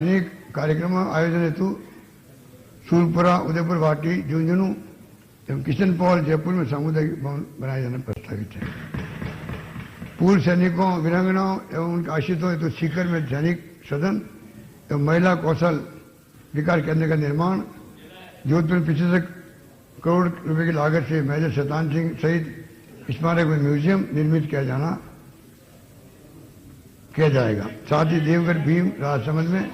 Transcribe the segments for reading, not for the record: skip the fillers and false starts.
अनेक कार्यक्रम आयोजन हेतु सूरपुरा, उदयपुर भाटी, झुंझुनू एवं किशन पॉल, जयपुर में सामुदायिक भवन बनाए जाना प्रस्तावित है। पूर्व सैनिकों, वीरांगनाओं एवं उनके आश्रितों हेतु सीकर में सैनिक सदन एवं महिला कौशल विकास केंद्र का निर्माण, जोधपुर में 75 करोड़ रुपए की लागत से मेजर शैतान सिंह शहीद स्मारक में म्यूजियम निर्मित किया जाएगा। साथ ही देवगढ़ भीम राजसमंद में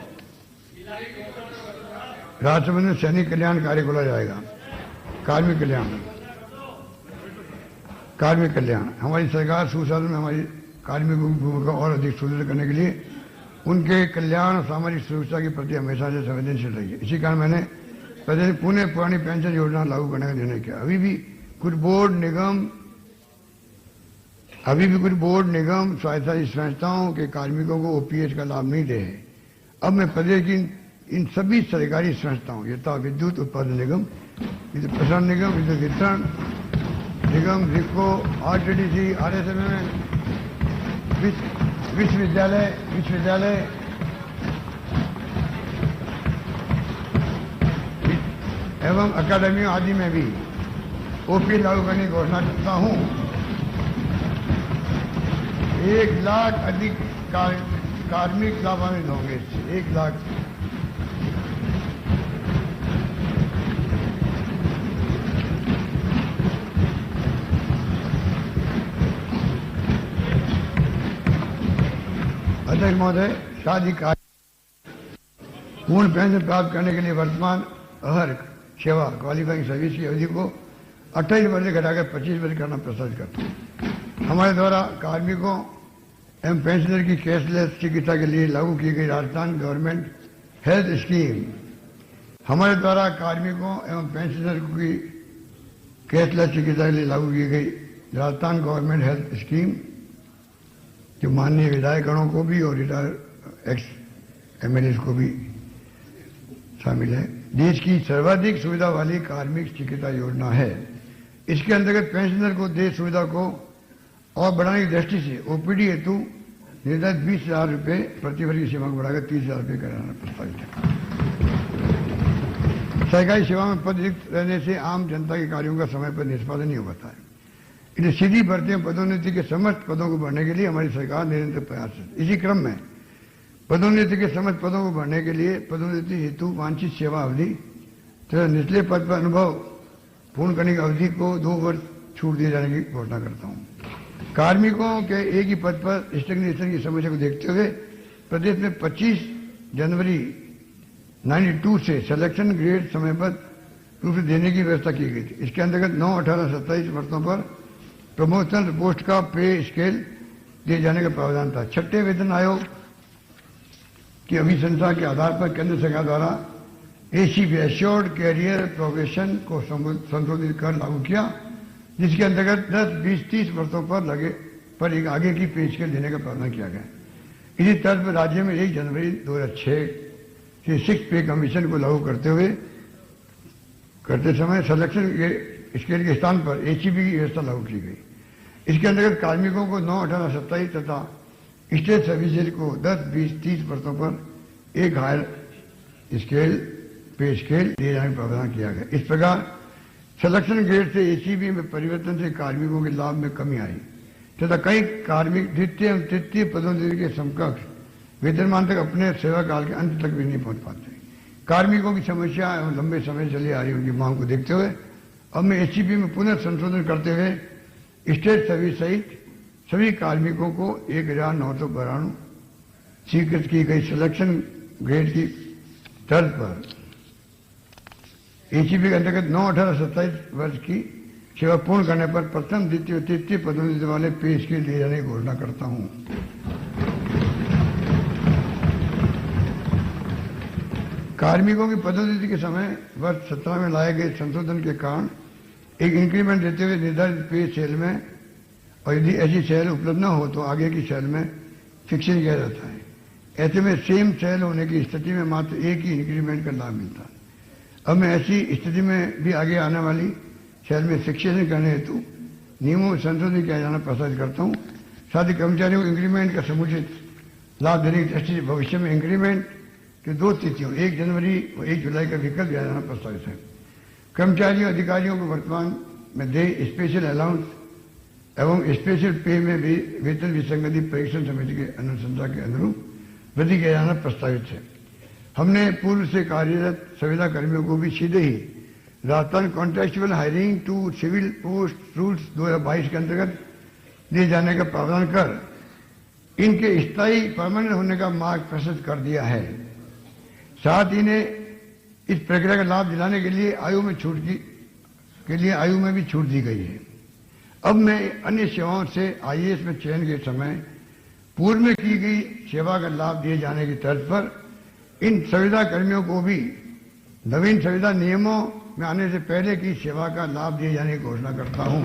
सैनिक कल्याण कार्य खोला जाएगा। कार्मिक कल्याण हमारी सरकार सुशासन में हमारी कार्मिकों की भूमिका और अधिक सुदृढ़ करने के लिए उनके कल्याण और सामाजिक सुरक्षा के प्रति हमेशा से संवेदनशील रही है। इसी कारण मैंने पुनः पुरानी पेंशन योजना लागू करने का निर्णय किया। अभी भी कुछ बोर्ड निगम स्वायत्ता संस्थाओं के कार्मिकों को ओपीएस का लाभ नहीं दे है। अब मैं प्रदेश की इन सभी सरकारी संस्थाओं यथा विद्युत उत्पादन निगम, विद्युत प्रसारण निगम, विद्युत वितरण निगम, रिको, आरटीडीसी, आरएसएमएम, विश्वविद्यालय एवं अकादमियों आदि में भी ओपीएस लागू करने की घोषणा करता हूं। 1 लाख अधिक कार्मिक लाभान्वित होंगे। इससे 1 लाख अध्यक्ष महोदय, शादी कार्य पूर्ण पेंशन प्राप्त करने के लिए वर्तमान अहर सेवा क्वालिफाइंग सर्विस की अवधि को 28 वर्ष से घटाकर 25 वर्ष करना प्रस्तावित करता हूँ। हमारे द्वारा कार्मिकों एवं पेंशनर की कैशलेस चिकित्सा के लिए लागू की गई राजस्थान गवर्नमेंट हेल्थ स्कीम, हमारे द्वारा कार्मिकों एवं पेंशनर की कैशलेस चिकित्सा के लिए लागू की गई राजस्थान गवर्नमेंट हेल्थ स्कीम जो माननीय विधायकगणों को भी और रिटायर एक्स एमएलए को भी शामिल है, देश की सर्वाधिक सुविधा वाली कार्मिक चिकित्सा योजना है। इसके अंतर्गत पेंशनर को देश सुविधा को और बढ़ाने की दृष्टि से ओपीडी हेतु निर्धारित 20,000 रुपये प्रति वर्ष की सीमा को बढ़ाकर 30,000 रुपये कराना प्रस्तावित है। सरकारी सेवा में पद रिक्त रहने से आम जनता के कार्यों का समय पर निष्पादन नहीं हो पाता है। इसलिए सीधी भर्ती में पदोन्नति के समस्त पदों को बढ़ने के लिए हमारी सरकार निरंतर प्रयासरत है। इसी क्रम में पदोन्नति के समस्त पदों को बढ़ने के लिए पदोन्नति हेतु वांछित सेवा अवधि तथा निचले पद पर अनुभव पूर्ण करने की अवधि को 2 वर्ष छूट दिए जाने की घोषणा करता हूं। कार्मिकों के एक ही पद पर स्टैग्नेशन की समस्या को देखते हुए प्रदेश में 25 जनवरी 92 से सिलेक्शन ग्रेड समयबद्ध रूप से देने की व्यवस्था की गई थी। इसके अंतर्गत 9, 18, 27 वर्षों पर प्रमोशनल पोस्ट का पे स्केल दिए जाने का प्रावधान था। 6ठे वेतन आयोग की अभिशंसा के आधार पर केंद्र सरकार द्वारा एसीपी एश्योर्ड कैरियर प्रोग्रेशन को संशोधित कर लागू किया, जिसके अंतर्गत 10, 20, 30 वर्षों पर एक आगे की पे स्केल देने का प्रावधान किया गया। इसी तर्ज पर राज्य में 1 जनवरी 2006 से 6 पे कमीशन को लागू करते समय सिलेक्शन स्केल के स्थान पर एचईपी की व्यवस्था लागू की गई। इसके अंतर्गत कार्मिकों को 9, 18, 27 तथा स्टेट सर्विसेज को 10, 20, 30 वर्षों पर एक हायर स्केल पे स्केल दिए जाने का प्रावधान किया गया। इस प्रकार सिलेक्शन ग्रेड से एचईपी में परिवर्तन से कार्मिकों के लाभ में कमी आई तथा कई कार्मिक द्वितीय एवं तृतीय पदोन्नति के समकक्ष वेतनमान तक अपने सेवा काल के अंत तक भी नहीं पहुंच पाते। कार्मिकों की समस्या एवं लंबे समय चली आ रही उनकी मांग को देखते हुए अब मैं एचईपी में पुनः संशोधन करते हुए स्टेट सर्विस सहित सभी कार्मिकों को 1,992 स्वीकृत की गई सिलेक्शन ग्रेड की तर्ज पर एचईपी के अंतर्गत 9, 18, 27 वर्ष की सेवा पूर्ण करने पर प्रथम, द्वितीय और तृतीय पदोन्नति वाले पे स्केल दिए जाने की घोषणा करता हूं। कार्मिकों की पदोन्नति के समय वर्ष 17 में लाए गए संशोधन के कारण एक इंक्रीमेंट देते हुए निर्धारित पे सेल में और यदि ऐसी सेल उपलब्ध न हो तो आगे की सेल में फिक्सिंग किया जाता है। ऐसे में सेम सेल होने की स्थिति में मात्र एक ही इंक्रीमेंट का लाभ मिलता है। अब मैं ऐसी स्थिति में भी आगे आने वाली सेल में फिक्सेशन करने हेतु नियमों में संशोधन किया जाना प्रस्तावित करता हूं। साथ ही कर्मचारियों को इंक्रीमेंट का समुचित लाभ देने की दृष्टि से भविष्य में इंक्रीमेंट कि 2 तिथियों 1 जनवरी और 1 जुलाई का विकल्प दिया जाना प्रस्तावित है। कर्मचारियों अधिकारियों को वर्तमान में देय स्पेशल अलाउंस एवं स्पेशल पे में भी वेतन विसंगति परीक्षण समिति के अनुशंसा के अनुरूप वृद्धि किया जाना प्रस्तावित है। हमने पूर्व से कार्यरत संविदा कर्मियों को भी सीधे ही Rajasthan contractual hiring to civil post rules 2022 के अंतर्गत दिए जाने का प्रावधान कर इनके स्थायी परमानेंट होने का मार्ग प्रशस्त कर दिया है। साथ ही इन्हें इस प्रक्रिया का लाभ दिलाने के लिए आयु में भी छूट दी गई है। अब मैं अन्य सेवाओं से आईएएस में चयन के समय पूर्व में की गई सेवा का लाभ दिए जाने की तर्ज पर इन संविदा कर्मियों को भी नवीन संविदा नियमों में आने से पहले की सेवा का लाभ दिए जाने की घोषणा करता हूं।